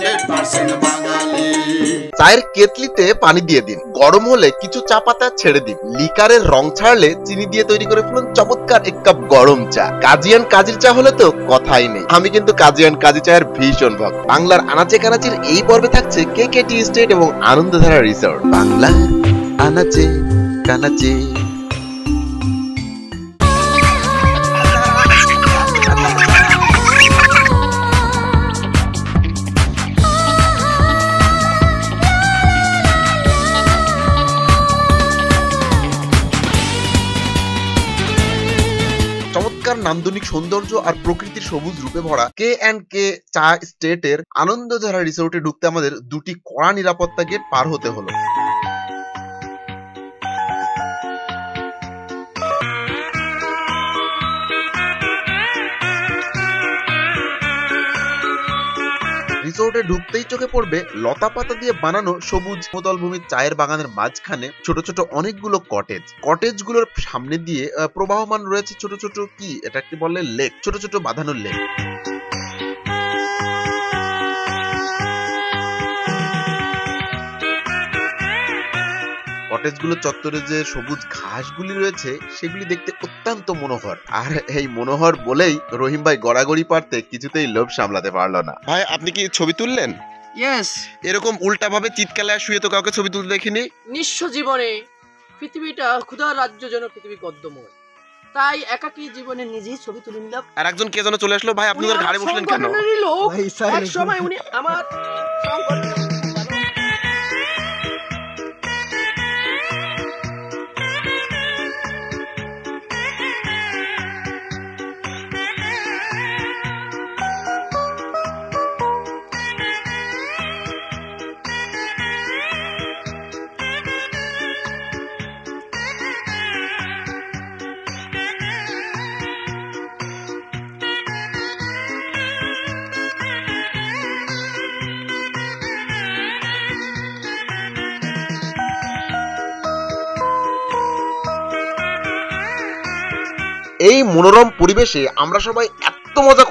100% বাঙালি। চায়ের কেতলিতে পানি দিয়ে দিন, গরম হলে কিছু চা পাতা ছেড়ে দিন, লিকারের রং ছাড়লে চিনি দিয়ে তৈরি করে ফেলুন চমৎকার এক কাপ গরম চা। কাজিয়ান কাজির চা হলে তো কথাই নেই। আমি কিন্তু কাজিয়ান কাজি চায়ের ভীষণ ভক্ত। বাংলার আনাচে কানাচির এই পর্বে থাকছে KK টি এস্টেট এবং আনন্দধারা রিসোর্ট। বাংলার আনাচে কানাচে। নান্দনিক সৌন্দর্য আর প্রকৃতির সবুজ রূপে ভরা K&K চা স্টেটের আনন্দধারা রিসোর্টে ঢুকতে আমাদের দুটি কড়া নিরাপত্তা গেট পার হতে হলো। রিসোর্টে ঢুকতেই চোখে পড়বে লতা পাতা দিয়ে বানানো সবুজ সমতল ভূমির চায়ের বাগানের মাঝখানে ছোট ছোট অনেকগুলো কটেজ। কটেজগুলোর সামনে দিয়ে প্রবাহমান রয়েছে ছোট ছোট কি এটাকে বলে লেক, ছোট ছোট বাঁধানো লেক। কটেজগুলো চত্বরে যে সবুজ ঘাসগুলি রয়েছে সেগুলি দেখতে অত্যন্ত মনোহর। আর এই মনোহর বলেই রহিম ভাই গড়াগড়ি পারতে কিছুতেই লোভ সামলাতে পারলো না। ভাই আপনি কি ছবি তুললেন? ইয়েস। এরকম উল্টা ভাবে চিৎকালে শুয়ে তো কাউকে ছবি তুলতে দেখিনি। নিঃস্ব জীবনে পৃথিবীটা ক্ষুধার রাজ্য যেন পৃথিবী কদ্দময়, তাই একাকী জীবনে নিজেই ছবি তুলে নিলাম। আর একজন কে যেন চলে আসলো। ভাই আপনি ওর ঘাড়ে বসলেন কেন? এক সময় উনি আমার এই মনোরম পরিবেশে আমরা সবাই এত মজা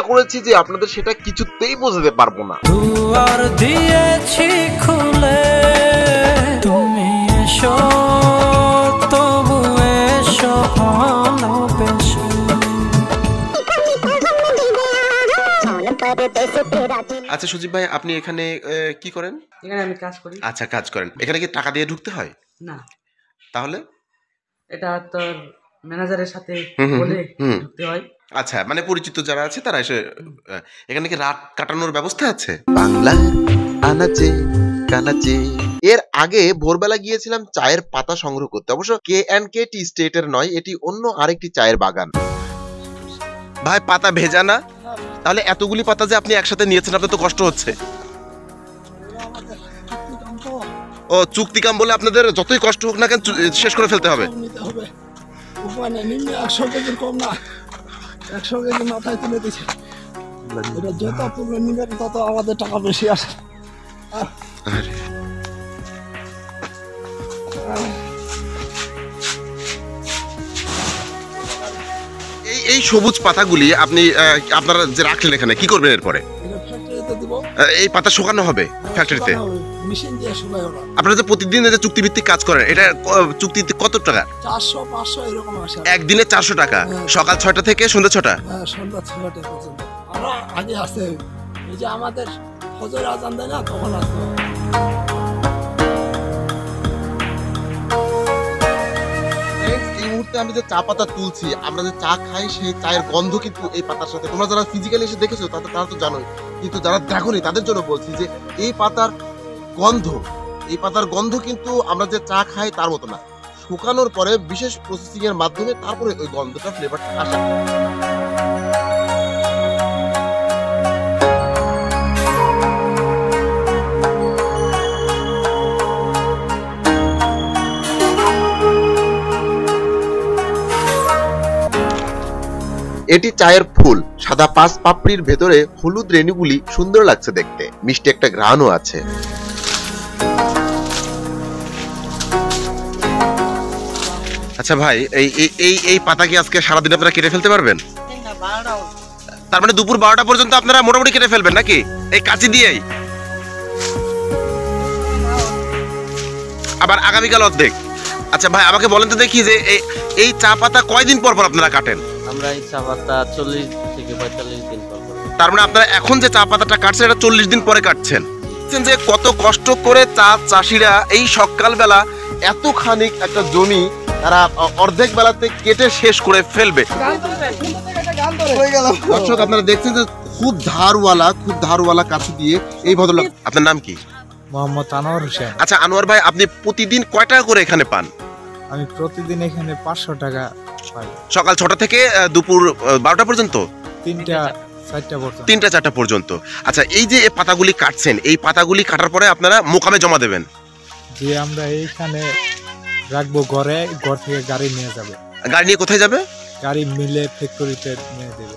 করেছি যে আপনাদের সেটা কিছুতেই বোঝাতে পারবো না। দুয়ার দিয়েছি খুলে, তুমি এসো তবু এসো ভালোবেসে। আচ্ছা সুজিব ভাই আপনি এখানে কি করেন? এখানে আমি কাজ করি। আচ্ছা কাজ করেন। এখানে কি টাকা দিয়ে ঢুকতে হয়? না। তাহলে এটা তোর ম্যানেজারের সাথে বলে ঢুকতে হয়। আচ্ছা মানে পরিচিত যারা আছে তারা এসে এখানে কি রাত কাটানোর ব্যবস্থা আছে? বাংলা আনাচে কানাচে। এর আগে ভোরবেলা গিয়েছিলাম চায়ের পাতা সংগ্রহ করতে। অবশ্য K&K টি স্টেটের নয়, এটি অন্য আরেকটি চায়ের বাগান। ভাই পাতা ভেজা না? তাহলে এতগুলি পাতা যে আপনি একসাথে নিয়েছেন আপনার তো কষ্ট হচ্ছে। ও চুক্তি কাম বলে আপনাদের যতই কষ্ট হোক না কেন শেষ করে ফেলতে হবে। 100 কেজির কম না, 100 কেজি মাথায় তুলে দিচ্ছে। এটা যত তুলে নিবেন তত আমাদের টাকা বেশি আসে। এই সবুজ পাতাগুলি আপনি আপনারা যে রাখলেন এখানে কি করবেন এরপরে? এই পাতা শুকানো হবে ফ্যাক্টরিতে? আপনারা যে প্রতিদিন যে চুক্তিভিত্তিক কাজ করেন এটা চুক্তিতে কত টাকা? 400-500 এরকম আসে। একদিনে 400 টাকা? সকাল 6টা থেকে সন্ধ্যা 6টা? হ্যাঁ সন্ধ্যা 6টা পর্যন্ত। আর আগে আসে এই যে আমাদের ফজর আজান দেয় না তখন আসে। এই মুহূর্তে আমি যে চা পাতা তুলছি, আমরা যে চা খাই সেই চায়ের গন্ধ কিন্তু এই পাতার সাথে। তোমরা যারা ফিজিক্যালি এসে দেখেছো তারা তো জানোই, কিন্তু যারা দেখোনি তাদের জন্য বলছি যে এই পাতার গন্ধ কিন্তু আমরা যে চা খাই তার মতো না। শুকানোর পরে বিশেষ প্রসেসিং এর মাধ্যমে তারপরে ওই গন্ধটা ফ্লেভারটা আসে। এটি চায়ের ফুল, সাদা 5 পাপড়ির ভেতরে হলুদ রেণুগুলি সুন্দর লাগছে দেখতে, মিষ্টি একটা ঘ্রাণও আছে। আচ্ছা ভাই, এই পাতা কি আজকে সারাদিন আপনারা কেটে ফেলতে পারবেন? তার মানে দুপুর 12টা পর্যন্ত আপনারা মোটামুটি কেটে ফেলবেন নাকি এই কাঁচি দিয়েই? আবার আগামীকাল অর্ধেক। আচ্ছা ভাই আমাকে বলেন তো দেখি যে এই চা পাতা কয়দিন পর পর আপনারা কাটেন? আমরা এই চা পাতা 40 থেকে 45 দিন পর। তার মানে আপনারা এখন যে চা পাতাটা কাটছেন এটা 40 দিন পরে কাটছেন। যে কত কষ্ট করে চা চাষিরা এই সকালবেলা এত খানিক একটা জমি তারা অর্ধেক বেলাতে কেটে শেষ করে ফেলবে। দর্শক আপনারা দেখছেন যে খুব ধারওয়ালা কাছে দিয়ে এই ভদ্রলোক। আপনার নাম কি? মোহাম্মদ আনোয়ার হোসেন। আচ্ছা আনোয়ার ভাই, আপনি প্রতিদিন কয় টাকা করে এখানে পান? আমি প্রতিদিন এখানে 500 টাকা পাই। সকাল 6টা থেকে দুপুর 12টা পর্যন্ত? 3টা 4টা পর্যন্ত। 3টা 4টা পর্যন্ত। আচ্ছা এই যে পাতাগুলি কাটছেন, এই পাতাগুলি কাটার পরে আপনারা মোকামে জমা দেবেন? যে আমরা এইখানে রাখবো ঘরে, ঘর থেকে গাড়ি নিয়ে যাবে। গাড়ি নিয়ে কোথায় যাবে? গাড়ি মিলে ফ্যাক্টরিতে নিয়ে দেবে।